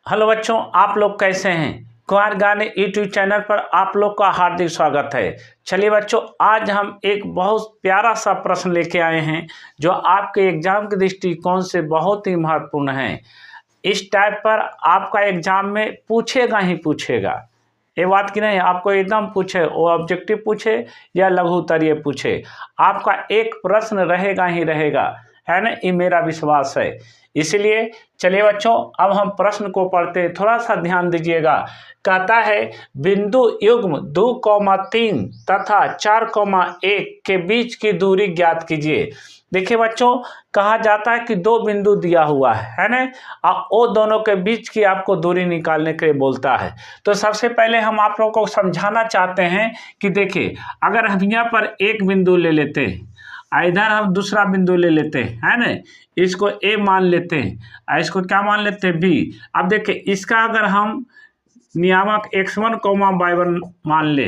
Hello बच्चों, आप लोग कैसे हैं। कुमार गाने यूट्यूब चैनल पर आप लोग का हार्दिक स्वागत है। चलिए बच्चों, आज हम एक बहुत प्यारा सा प्रश्न लेके आए हैं जो आपके एग्जाम के दृष्टिकोण से बहुत ही महत्वपूर्ण है। इस टाइप पर आपका एग्जाम में पूछेगा ही पूछेगा। ये बात की नहीं, आपको एकदम पूछे, वो ऑब्जेक्टिव पूछे या लघु उत्तरीय पूछे, आपका एक प्रश्न रहेगा ही रहेगा, है ना। ये मेरा विश्वास है। इसलिए चलिए बच्चों, अब हम प्रश्न को पढ़ते हैं, थोड़ा सा ध्यान दीजिएगा। कहता है बिंदु युग्म 2,3 तथा 4,1 के बीच की दूरी ज्ञात कीजिए। देखिए बच्चों, कहा जाता है कि दो बिंदु दिया हुआ है ना, और वो दोनों के बीच की आपको दूरी निकालने के लिए बोलता है। तो सबसे पहले हम आप लोगों को समझाना चाहते हैं कि देखिए, अगर हम यहाँ पर एक बिंदु ले लेते हैं, इधर हम दूसरा बिंदु ले लेते हैं, है ना, इसको ए मान लेते हैं, इसको क्या मान लेते हैं, बी। अब देखिए, इसका अगर हम नियामक x1, y1 मान ले,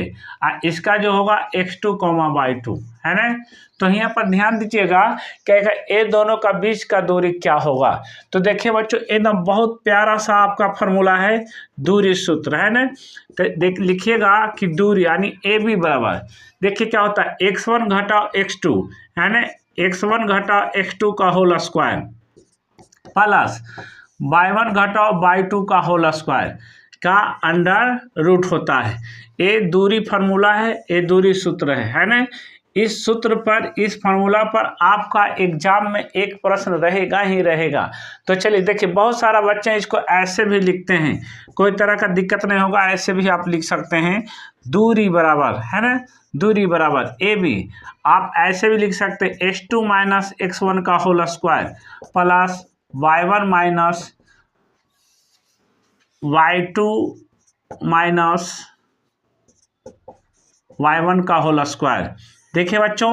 इसका जो होगा x2, y2, है ना। तो यहाँ पर ध्यान दीजिएगा कि ये दोनों का बीच का दूरी क्या होगा। तो देखिए बच्चों, एकदम बहुत प्यारा सा आपका फॉर्मूला है, दूरी सूत्र, है ना। तो देख लिखिएगा कि दूरी यानी ए बी बराबर, देखिए क्या होता है, x1 घटाओ x2, है ना, x1 घटाओ x2 का होल स्क्वायर प्लस y1 घटाओ y2 का होल स्क्वायर का अंडर रूट होता है। ये दूरी फार्मूला है, ये दूरी सूत्र है ना। इस सूत्र पर, इस फार्मूला पर आपका एग्जाम में एक प्रश्न रहेगा ही रहेगा। तो चलिए देखिए, बहुत सारा बच्चे इसको ऐसे भी लिखते हैं, कोई तरह का दिक्कत नहीं होगा, ऐसे भी आप लिख सकते हैं, दूरी बराबर, है ना, दूरी बराबर ए बी। आप ऐसे भी लिख सकते हैं x2 माइनस x1 का whole square plus y1 minus y2 minus y1 का होल स्क्वायर। देखिए बच्चों,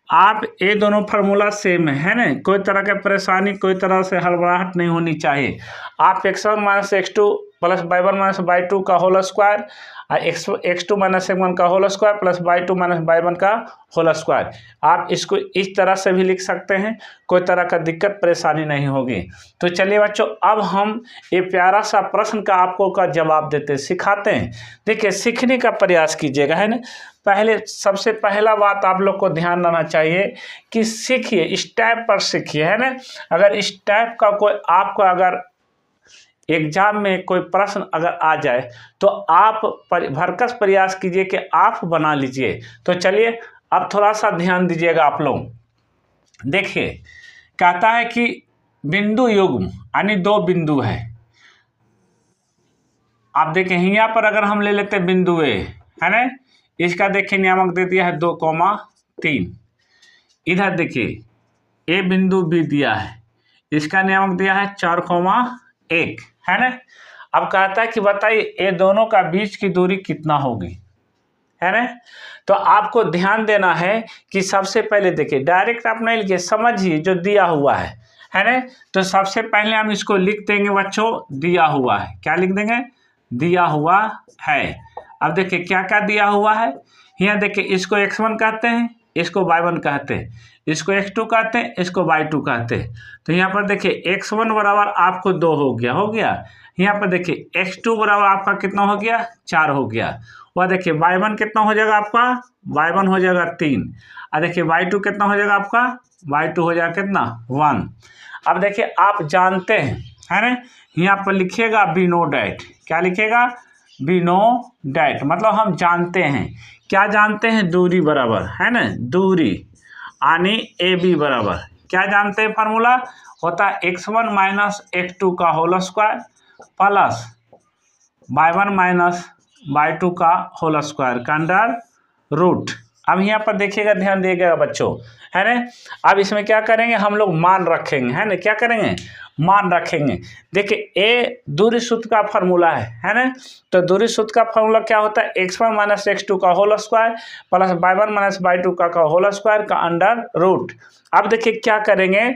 आप ये दोनों फार्मूला सेम है ना, कोई तरह की परेशानी, कोई तरह से हड़बड़ाहट नहीं होनी चाहिए। आप x1 minus x2 plus y1 minus y2 का whole square, x2 minus x1 का whole square plus y2 minus y1 का होल स्क्वायर, आप इसको इस तरह से भी लिख सकते हैं, कोई तरह का दिक्कत परेशानी नहीं होगी। तो चलिए बच्चों, अब हम ये प्यारा सा प्रश्न का आपको का जवाब देते सिखाते हैं। देखिए, सीखने का प्रयास कीजिएगा, है ना। पहले सबसे पहला बात आप लोग को ध्यान रखना चाहिए कि सीखिए, इस टाइप पर सीखिए, है ना। अगर इस टाइप का कोई आपको अगर एग्जाम में कोई प्रश्न अगर आ जाए तो आप भरकस प्रयास कीजिए कि आप बना लीजिए। तो चलिए, अब थोड़ा सा ध्यान दीजिएगा आप लोग। देखिए, कहता है कि बिंदु युग्म यानी दो बिंदु है। आप देखें, यहाँ पर अगर हम ले लेते हैं बिंदु ए, है ना, इसका देखिए नियामक दे दिया है 2,3। इधर देखिए ए बिंदु बी दिया है, इसका नियामक दिया है 4,1, है ना। अब कहता है कि बताइए ये दोनों का बीच की दूरी कितना होगी, है ना। तो आपको ध्यान देना है कि सबसे पहले देखिए, डायरेक्ट आप नहीं लिखिए, समझिए जो दिया हुआ है ना। तो सबसे पहले हम इसको लिख देंगे बच्चों, दिया हुआ है, क्या लिख देंगे, दिया हुआ है। अब देखिए क्या क्या दिया हुआ है, यहाँ देखिए, इसको x1 कहते हैं, इसको y1 कहते हैं, इसको x2 कहते हैं, इसको y2 कहते हैं। तो यहाँ पर देखिए x1 बराबर आपको 2 हो गया। यहाँ पर देखिए x2 बराबर आपका कितना हो गया, 4 हो गया। वह देखिए y1 कितना हो जाएगा आपका, y1 हो जाएगा 3। और देखिए y2 कितना हो जाएगा आपका, y2 हो जाएगा कितना, 1। अब देखिए आप जानते हैं, है ना, यहाँ पर लिखिएगा बी नो डैट, क्या लिखिएगा, बी नो डैट, मतलब हम जानते हैं, क्या जानते हैं, दूरी बराबर, है ना, दूरी यानी ए बी बराबर, क्या जानते हैं, फार्मूला होता है x1 माइनस x2 का whole square plus y1 minus y2 का होल स्क्वायर का अंडर रूट। अब यहाँ पर देखिएगा, ध्यान दिएगा बच्चों, है ना। अब इसमें क्या करेंगे, हम लोग मान रखेंगे, है ना, क्या करेंगे, मान रखेंगे। देखिए ए दूरी सूत्र का फार्मूला है ना। तो दूरी सूत्र का फार्मूला क्या होता है, x1 माइनस x2 का whole square plus y1 minus y2 का होल स्क्वायर का अंडर रूट। अब देखिए क्या करेंगे,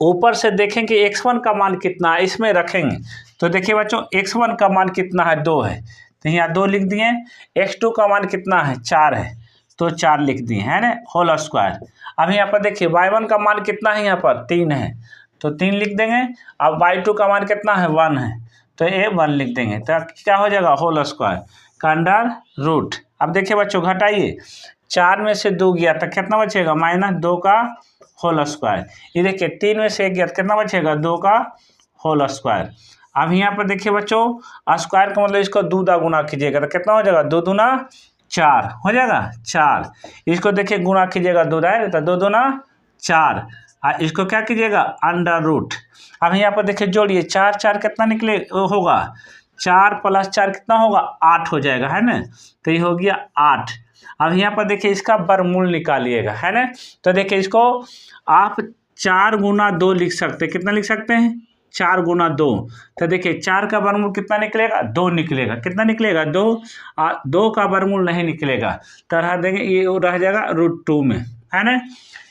ऊपर से देखेंगे x1 का मान कितना है, इसमें रखेंगे। तो देखिए बच्चों, x1 का मान कितना है, 2 है, तो यहाँ 2 लिख दिए। x2 का मान कितना है, 4 है, तो 4 लिख दिए, है ना, होल स्क्वायर। अब यहाँ पर देखिए y1 का मान कितना है, यहाँ पर 3 है, तो 3 लिख देंगे। अब y2 का मान कितना है, 1 है, तो ये 1 लिख देंगे, तो क्या हो जाएगा होल स्क्वायर का अंडर रूट। अब देखिए बच्चों घटाइए, 4 में से 2 गया तो कितना बचेगा -2 का होल स्क्वायर। ये देखिए 3 में से 1 गया तो कितना बचेगा 2 का होल स्क्वायर। अब यहाँ पर देखिए बच्चों स्क्वायर का मतलब इसको 2 दा गुना कीजिएगा तो कितना हो जाएगा 2 दूना 4 हो जाएगा 4। इसको देखिए गुना कीजिएगा 2 दाए तो 2 दूना 4, और इसको क्या कीजिएगा अंडर रूट। अब यहाँ पर देखिए जोड़िए 4 4 कितना निकले होगा 4 + 4 कितना होगा 8 हो जाएगा, है ना। तो ये हो गया 8। अब यहाँ पर देखिए इसका वर्गमूल निकालिएगा, है ना। तो देखिए इसको आप 4 गुना 2 लिख सकते हैं। कितना लिख सकते हैं 4 गुना 2। तो देखिए 4 का वर्गमूल कितना निकलेगा 2 निकलेगा। कितना निकलेगा 2, 2 का वर्गमूल नहीं निकलेगा तो रह देंगे ये रह जाएगा √2 में, है ना।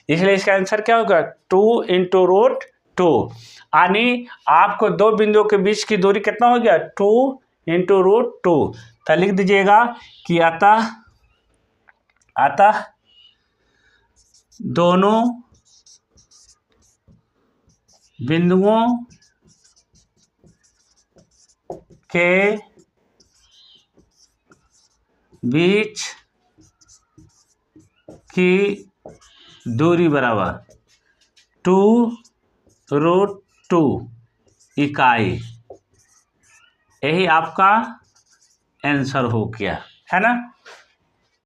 इसलिए इसका आंसर क्या होगा 2 × √2। यानी आपको 2 बिंदुओं के बीच की दूरी कितना हो गया 2 × √2। तो लिख दीजिएगा कि अतः दोनों बिंदुओं के बीच की दूरी बराबर 2 √2 इकाई। यही आपका आंसर हो गया, है ना।